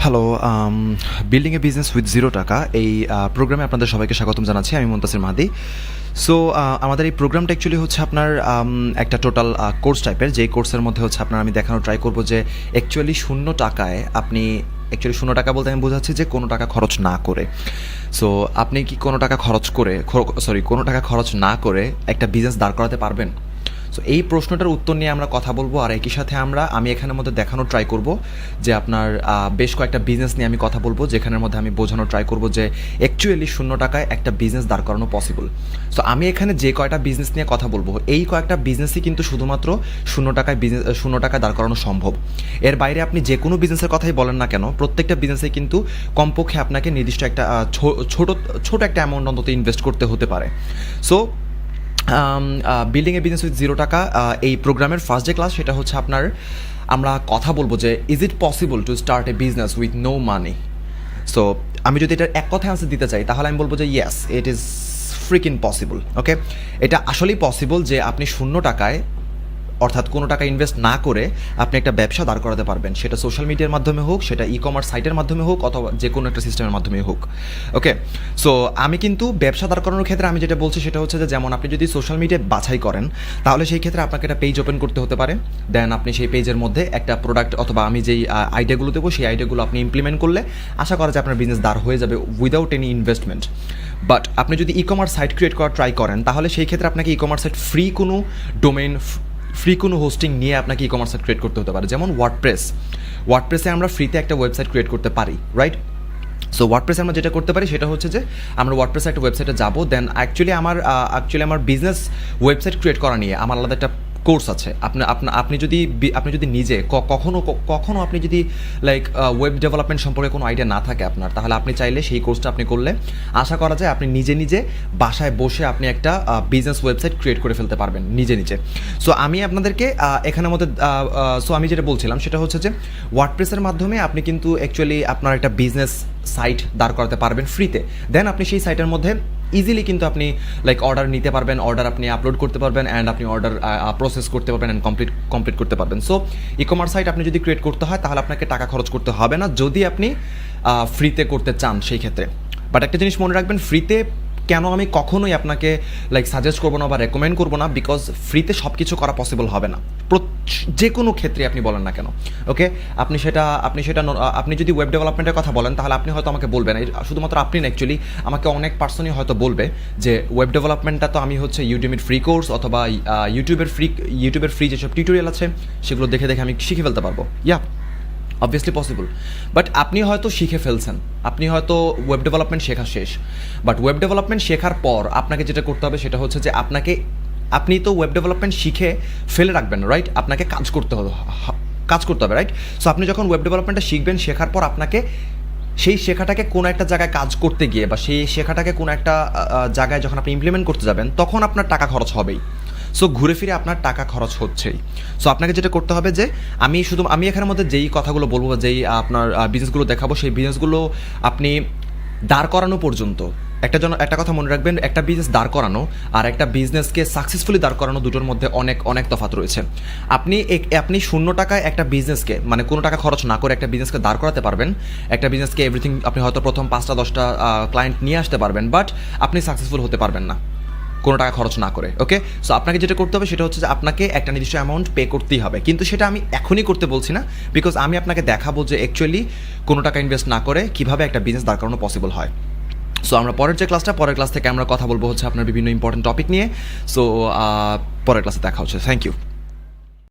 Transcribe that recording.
Hello, building A business with zero টাকা এই প্রোগ্রামে আপনাদের সবাইকে স্বাগতম জানাচ্ছি। আমি মুনতাসির মাহাদি। সো আমাদের এই প্রোগ্রামটা অ্যাকচুয়ালি হচ্ছে আপনার একটা টোটাল কোর্স টাইপের, যেই কোর্সের মধ্যে হচ্ছে আপনার আমি দেখানোর ট্রাই করবো যে অ্যাকচুয়ালি শূন্য টাকায় আপনি অ্যাকচুয়ালি শূন্য টাকা বলতে আমি বোঝাচ্ছি যে কোনো টাকা খরচ না করে। সো আপনি কি কোনো টাকা খরচ না করে একটা বিজনেস দাঁড় করাতে পারবেন? সো এই প্রশ্নটার উত্তর নিয়ে আমরা কথা বলবো, আর একই সাথে আমি এখানের মধ্যে দেখানোর ট্রাই করব যে আপনার বেশ কয়েকটা বিজনেস নিয়ে আমি কথা বলবো, যেখানের মধ্যে আমি বোঝানোর ট্রাই করব যে অ্যাকচুয়ালি শূন্য টাকায় একটা বিজনেস দাঁড় করানো পসিবল। সো আমি এখানে যে কয়টা বিজনেস নিয়ে কথা বলবো, এই কয়েকটা বিজনেসই কিন্তু শুধুমাত্র শূন্য টাকায় দাঁড় করানো সম্ভব। এর বাইরে আপনি যে কোনো বিজনেসের কথাই বলেন না কেন, প্রত্যেকটা বিজনেসে কিন্তু কমপক্ষে আপনাকে নির্দিষ্ট একটা ছোট একটা অ্যামাউন্ট অন্তত ইনভেস্ট করতে হতে পারে। So building A business with zero টাকা এই প্রোগ্রামের ফার্স্ট যে ক্লাস, সেটা হচ্ছে আমরা কথা বলবো যে is it possible to start a business with no money. So আমি যদি এটার এক কথায় আনসার দিতে চাই, তাহলে আমি বলবো যে ইয়েস, ইট ইজ ফ্রিকিন পসিবল। ওকে, এটা আসলেই পসিবল যে আপনি শূন্য টাকায়, অর্থাৎ কোনো টাকা ইনভেস্ট না করে আপনি একটা ব্যবসা দাঁড় করাতে পারবেন, সেটা সোশ্যাল মিডিয়ার মাধ্যমে হোক, সেটা ই কমার্স সাইটের মাধ্যমে হোক, অথবা যে কোনো একটা সিস্টেমের মাধ্যমে হোক। ওকে, সো আমি কিন্তু ব্যবসা দাঁড় করানোর ক্ষেত্রে আমি যেটা বলছি সেটা হচ্ছে যে, যেমন আপনি যদি সোশ্যাল মিডিয়ায় বাছাই করেন, তাহলে সেই ক্ষেত্রে আপনাকে একটা পেজ ওপেন করতে হতে পারে। দেন আপনি সেই পেজের মধ্যে একটা প্রোডাক্ট অথবা আমি যেই আইডিয়াগুলো দেবো, সেই আইডিয়াগুলো আপনি ইমপ্লিমেন্ট করলে আশা করা যায় আপনার বিজনেস দাঁড় হয়ে যাবে উইদাউট এনি ইনভেস্টমেন্ট। বাট আপনি যদি ই কমার্স সাইট ক্রিয়েট করার ট্রাই করেন, তাহলে সেই ক্ষেত্রে আপনাকে ই কমার্স সাইট ফ্রি কোনো হোস্টিং নিয়ে আপনাকে ই কমার্স সাইট ক্রিয়েট করতে হতে পারে। যেমন ওয়ার্ডপ্রেসে আমরা ফ্রিতে একটা ওয়েবসাইট ক্রিয়েট করতে পারি, রাইট? সো ওয়ার্ডপ্রেসে আমরা যেটা করতে পারি সেটা হচ্ছে যে আমরা ওয়ার্ডপ্রেসে একটা ওয়েবসাইটে যাবো, দেন অ্যাকচুয়ালি আমার বিজনেস ওয়েবসাইট ক্রিয়েট করা নিয়ে আমার আলাদা একটা কোর্স আছে। আপনি যদি নিজে কখনো আপনি যদি লাইক ওয়েব ডেভেলপমেন্ট সম্পর্কে কোনো আইডিয়া না থাকে আপনার, তাহলে আপনি চাইলে সেই কোর্সটা আপনি করলে আশা করা যায় আপনি নিজে বাসায় বসে আপনি একটা বিজনেস ওয়েবসাইট ক্রিয়েট করে ফেলতে পারবেন নিজে। সো আমি আপনাদেরকে এখানের মধ্যে আমি যেটা বলছিলাম সেটা হচ্ছে যে ওয়ার্ডপ্রেসের মাধ্যমে আপনি কিন্তু অ্যাকচুয়ালি আপনার একটা বিজনেস সাইট দাঁড় করাতে পারবেন ফ্রিতে। দেন আপনি সেই সাইটের মধ্যে ইজিলি কিন্তু আপনি লাইক অর্ডার নিতে পারবেন, অর্ডার আপনি আপলোড করতে পারবেন, অ্যান্ড আপনি অর্ডার প্রসেস করতে পারবেন অ্যান্ড কমপ্লিট করতে পারবেন। সো ই কমার্স সাইট আপনি যদি ক্রিয়েট করতে হয়, তাহলে আপনাকে টাকা খরচ করতে হবে না, যদি আপনি ফ্রিতে করতে চান সেই ক্ষেত্রে। বাট একটা জিনিস মনে রাখবেন, ফ্রিতে কেন আমি কখনোই আপনাকে লাইক সাজেস্ট করবো না বা রেকমেন্ড করবো না, বিকজ ফ্রিতে সব কিছু করা পসিবল হবে না যে কোনো ক্ষেত্রে আপনি বলেন না কেন। ওকে, আপনি যদি ওয়েব ডেভেলপমেন্টের কথা বলেন, তাহলে আপনি হয়তো আমাকে বলবেন, শুধুমাত্র আপনি না, অ্যাকচুয়ালি আমাকে অনেক পার্সনই হয়তো বলবে যে ওয়েব ডেভেলপমেন্টটা তো আমি হচ্ছে ইউডেমির ফ্রি কোর্স অথবা ইউটিউবের ফ্রি যেসব টিউটোরিয়াল আছে সেগুলো দেখে আমি শিখে ফেলতে পারবো। Obviously possible. বাট আপনি হয়তো শিখে ফেলছেন, আপনি হয়তো ওয়েব ডেভেলপমেন্ট শেখা শেষ, বাট ওয়েব ডেভেলপমেন্ট শেখার পর আপনাকে যেটা করতে হবে সেটা হচ্ছে যে আপনি তো ওয়েব ডেভেলপমেন্ট শিখে ফেলে রাখবেন, রাইট? আপনাকে কাজ করতে হবে, রাইট? সো আপনি যখন ওয়েব ডেভেলপমেন্টটা শিখবেন, শেখার পর আপনাকে সেই শেখাটাকে কোনো একটা জায়গায় কাজ করতে গিয়ে বা সেই শেখাটাকে কোনো একটা জায়গায় যখন আপনি ইমপ্লিমেন্ট করতে যাবেন, তখন আপনার টাকা খরচ হবেই। সো ঘুরে ফিরে আপনার টাকা খরচ হচ্ছেই। সো আপনাকে যেটা করতে হবে যে আমি এখানের মধ্যে যেই কথাগুলো বলবো বা যেই আপনার বিজনেসগুলো দেখাবো, সেই বিজনেসগুলো আপনি দাঁড় করানো পর্যন্ত, একটা কথা মনে রাখবেন, একটা বিজনেস দাঁড় করানো আর একটা বিজনেসকে সাকসেসফুলি দাঁড় করানো দুটোর মধ্যে অনেক তফাৎ রয়েছে। আপনি শূন্য টাকায় একটা বিজনেসকে, মানে কোনো টাকা খরচ না করে একটা বিজনেসকে দাঁড় করাতে পারবেন, একটা বিজনেসকে এভরিথিং আপনি হয়তো প্রথম 5-10টা ক্লায়েন্ট নিয়ে আসতে পারবেন, বাট আপনি সাকসেসফুল হতে পারবেন না কোনো টাকা খরচ না করে। ওকে, সো আপনাকে যেটা করতে হবে সেটা হচ্ছে যে আপনাকে একটা নির্দিষ্ট অ্যামাউন্ট পে করতেই হবে, কিন্তু সেটা আমি এখনই করতে বলছি না, বিকজ আমি আপনাকে দেখাবো যে অ্যাকচুয়ালি কোনো টাকা ইনভেস্ট না করে কীভাবে একটা বিজনেস দাঁড় করানো পসিবল হয়। সো আমরা পরের ক্লাস থেকে আমরা কথা বলবো হচ্ছে আপনার বিভিন্ন ইম্পর্টেন্ট টপিক নিয়ে। সো পরের ক্লাসে দেখা হচ্ছে। Thank you.